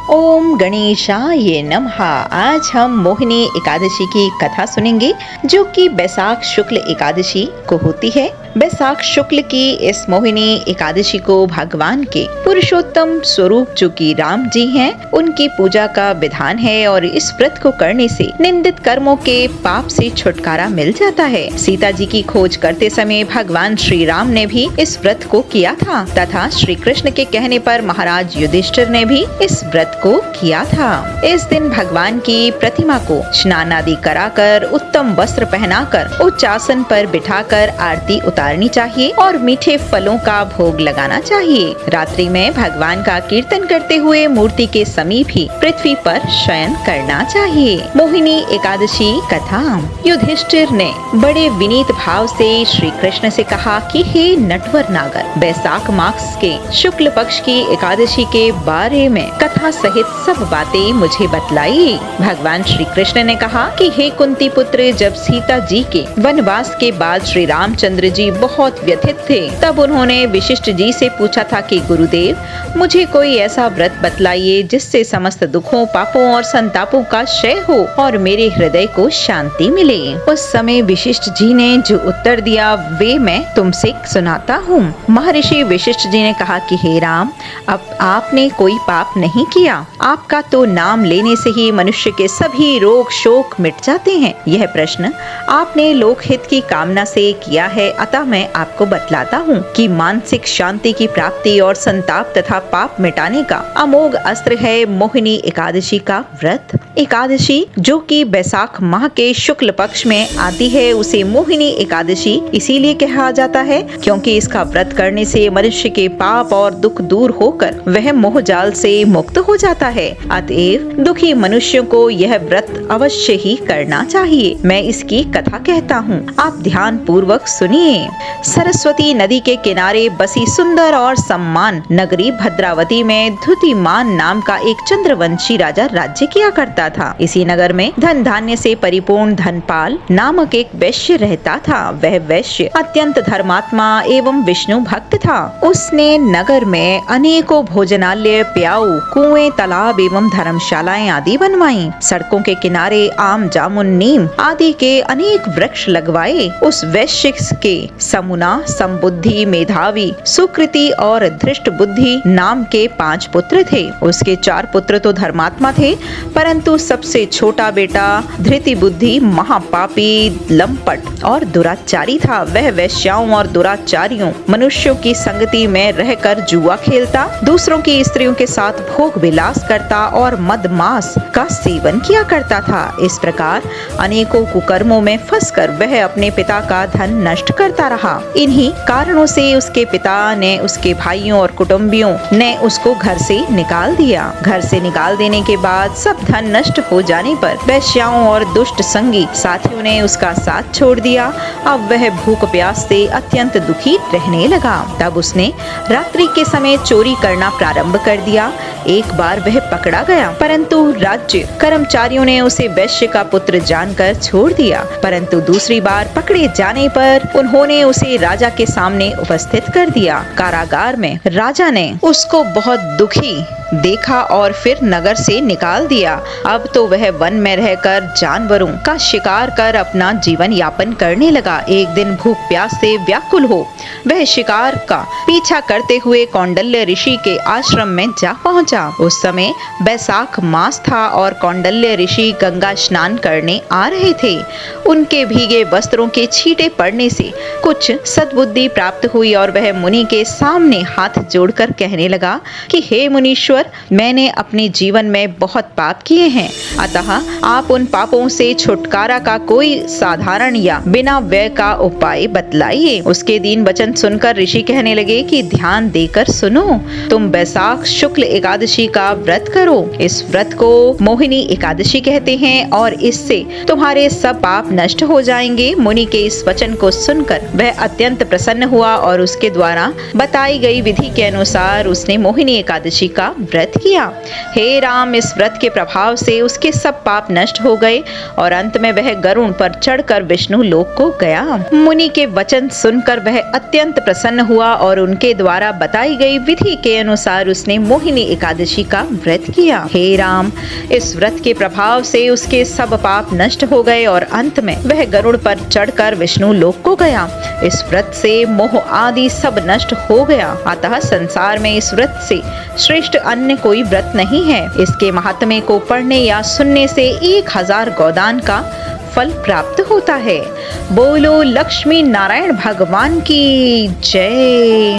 ओम गणेशाय नमः। आज हम मोहिनी एकादशी की कथा सुनेंगे जो कि बैसाख शुक्ल एकादशी को होती है। बैसाख शुक्ल की इस मोहिनी एकादशी को भगवान के पुरुषोत्तम स्वरूप जो कि राम जी हैं, उनकी पूजा का विधान है और इस व्रत को करने से निंदित कर्मों के पाप से छुटकारा मिल जाता है। सीता जी की खोज करते समय भगवान श्री राम ने भी इस व्रत को किया था तथा श्री कृष्ण के कहने पर महाराज युधिष्ठिर ने भी इस व्रत को किया था। इस दिन भगवान की प्रतिमा को स्नान आदि कराकर उत्तम वस्त्र पहनाकर उच्च आसन पर बिठाकर आरती उतारनी चाहिए और मीठे फलों का भोग लगाना चाहिए। रात्रि में भगवान का कीर्तन करते हुए मूर्ति के समीप ही पृथ्वी पर शयन करना चाहिए। मोहिनी एकादशी कथा। युधिष्ठिर ने बड़े विनीत भाव से श्री कृष्ण से कहा कि हे नटवर नागर, बैसाख मास के शुक्ल पक्ष की एकादशी के बारे में कथा सहित सब बातें मुझे बतलाई। भगवान श्री कृष्ण ने कहा कि हे कुंती पुत्र, जब सीता जी के वनवास के बाद श्री रामचंद्र जी बहुत व्यथित थे, तब उन्होंने वशिष्ठ जी से पूछा था कि गुरुदेव, मुझे कोई ऐसा व्रत बतलाइए जिससे समस्त दुखों, पापों और संतापों का क्षय हो और मेरे हृदय को शांति मिले। उस समय वशिष्ठ जी ने जो उत्तर दिया वे मैं तुमसे सुनाता हूँ। महर्षि वशिष्ठ जी ने कहा कि हे राम, अब आपने कोई पाप नहीं किया। आपका तो नाम लेने से ही मनुष्य के सभी रोग शोक मिट जाते हैं। यह प्रश्न आपने लोकहित की कामना से किया है, अतः मैं आपको बतलाता हूँ कि मानसिक शांति की प्राप्ति और संताप तथा पाप मिटाने का अमोघ अस्त्र है मोहिनी एकादशी का व्रत। एकादशी जो कि बैसाख माह के शुक्ल पक्ष में आती है, उसे मोहिनी एकादशी इसीलिए कहा जाता है क्योंकि इसका व्रत करने से मनुष्य के पाप और दुख दूर होकर वह मोह जाल से मुक्त हो जाता है। अतएव दुखी मनुष्यों को यह व्रत अवश्य ही करना चाहिए। मैं इसकी कथा कहता हूँ, आप ध्यान पूर्वक सुनिए। सरस्वती नदी के किनारे बसी सुंदर और सम्मान नगरी भद्रावती में धुतिमान नाम का एक चंद्रवंशी राजा राज्य किया करता था। इसी नगर में धन धान्य से परिपूर्ण धनपाल नामक एक वैश्य रहता था। वह वैश्य अत्यंत धर्मात्मा एवं विष्णु भक्त था। उसने नगर में अनेकों भोजनालय, प्याऊ, कुएं, तालाब एवं धर्मशालाएं आदि बनवाई। सड़कों के किनारे आम, जामुन, नीम आदि के अनेक वृक्ष लगवाए। उस वैश्य के समुना, समबुद्धि, मेधावी, सुकृति और धृष्ट बुद्धि नाम के 5 पुत्र थे। उसके 4 पुत्र तो धर्मात्मा थे, परंतु सबसे छोटा बेटा धृति बुद्धि महापापी, लंपट और दुराचारी था। वह वैश्याओं और दुराचारियों मनुष्यों की संगति में रहकर जुआ खेलता, दूसरों की स्त्रियों के साथ भोग विलास करता और मद मांस का सेवन किया करता था। इस प्रकार अनेकों कुकर्मों में फंसकर वह अपने पिता का धन नष्ट करता रहा। इन्हीं कारणों से उसके पिता ने, उसके भाइयों और कुटुंबियों ने उसको घर से निकाल दिया। घर से निकाल देने के बाद सब धन नष्ट हो जाने पर वैश्याओं और दुष्ट संगी साथियों ने उसका साथ छोड़ दिया। अब वह भूख प्यास से अत्यंत दुखी रहने लगा। तब उसने रात्रि के समय चोरी करना प्रारंभ कर दिया। एक बार वह पकड़ा गया, परंतु राज्य कर्मचारियों ने उसे वैश्य का पुत्र जानकर छोड़ दिया। परंतु दूसरी बार पकड़े जाने पर उन्होंने उसे राजा के सामने उपस्थित कर दिया। कारागार में राजा ने उसको बहुत दुखी देखा और फिर नगर से निकाल दिया। अब तो वह वन में रहकर जानवरों का शिकार कर अपना जीवन यापन करने लगा। एक दिन भूख प्यास से व्याकुल हो वह शिकार का पीछा करते हुए कौंडल्य ऋषि के आश्रम में जा पहुंचा। उस समय बैसाख मास था और कौंडल्य ऋषि गंगा स्नान करने आ रहे थे। उनके भीगे वस्त्रों के छींटे पड़ने से कुछ सद्बुद्धि प्राप्त हुई और वह मुनि के सामने हाथ जोड़कर कहने लगा कि हे मुनीश्वर, मैंने अपने जीवन में बहुत पाप किए हैं, अतः आप उन पापों से छुटकारा का कोई साधारण या बिना व्यय का उपाय बतलाइए। उसके दीन वचन सुनकर ऋषि कहने लगे कि ध्यान देकर सुनो, तुम बैसाख शुक्ल एकादशी का व्रत करो। इस व्रत को मोहिनी एकादशी कहते हैं और इससे तुम्हारे सब पाप नष्ट हो जाएंगे। मुनि के इस वचन को सुनकर वह अत्यंत प्रसन्न हुआ और उसके द्वारा बताई गई विधि के अनुसार उसने मोहिनी एकादशी का व्रत किया। हे राम, इस व्रत के प्रभाव से उसके सब पाप नष्ट हो गए और अंत में वह गरुड़ पर चढ़कर विष्णु लोक को गया। मुनि के वचन सुनकर वह अत्यंत प्रसन्न हुआ और उनके द्वारा बताई गई विधि के अनुसार उसने मोहिनी एकादशी का व्रत किया। हे राम, इस व्रत के प्रभाव से उसके सब पाप नष्ट हो गए और अंत में वह गरुड़ पर चढ़कर विष्णु लोक को गया। इस व्रत से मोह आदि सब नष्ट हो गया। अतः संसार में इस व्रत से श्रेष्ठ अन्य कोई व्रत नहीं है। इसके महात्म्य को पढ़ने या सुनने से 1000 गोदान का फल प्राप्त होता है। बोलो लक्ष्मी नारायण भगवान की जय।